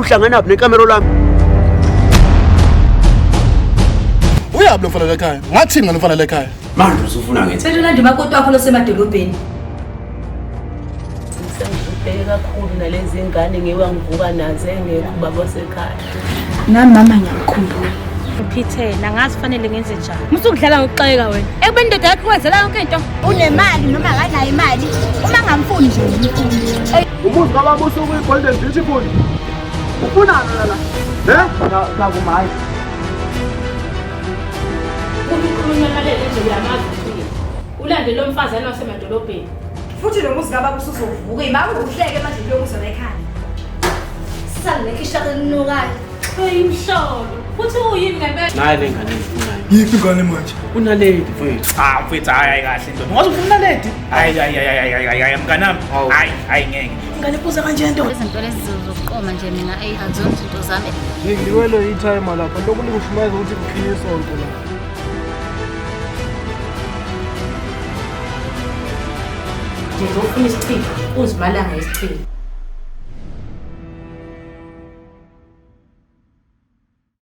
uhlanganaphi nekamero lami? Uyaphi lo mfana lekhaya? Ngathini ngalo mfana lekhaya? Manje usufuna ngithi Selulanda umakoti wakho losemadolobheni. Sengibheke kakhulu nalezi ngane ngiwangivuka nazo engekho baba sekhaya. Nami mama ngiyakukhumbula. Uphithena ngazi fanele ngenze njani. Musukudlala ngokuxeka wena. Ekubeni indoda yakho wenzela yonke into. Unemali noma akanayo imali uma ngamfuni nje ngimfuni. umuzi kababa usuku iGolden Beautiful. Ufunana la? Kakumayi. Ukhulunywa naleli nje uyamazi ukuthi ulande lo mfazana wasemadolobheni. Futhi lo muzi kababa usuzovuka imali uhleke manje kuyomuza ekhaya. Salekisha elinukayo. Imhlolo. Futhi uyini ngempela? Nayi lengane engifunayo. Yiphi ingane manje? Unaledi mfethu. Mfethu hayi kahle nto. Ungaze ufuna ledi? Hayi mnganami. Hayi ngeke. Ingane ibuza kanje nto. Izinto lezi zokuqoma nje mina azona izinto zami. Ngiwele i-time lapha. Lokhu ngifumaza ukuthi kuphile isonto la. Ngizofuna isichilo, uzimalanga isichilo.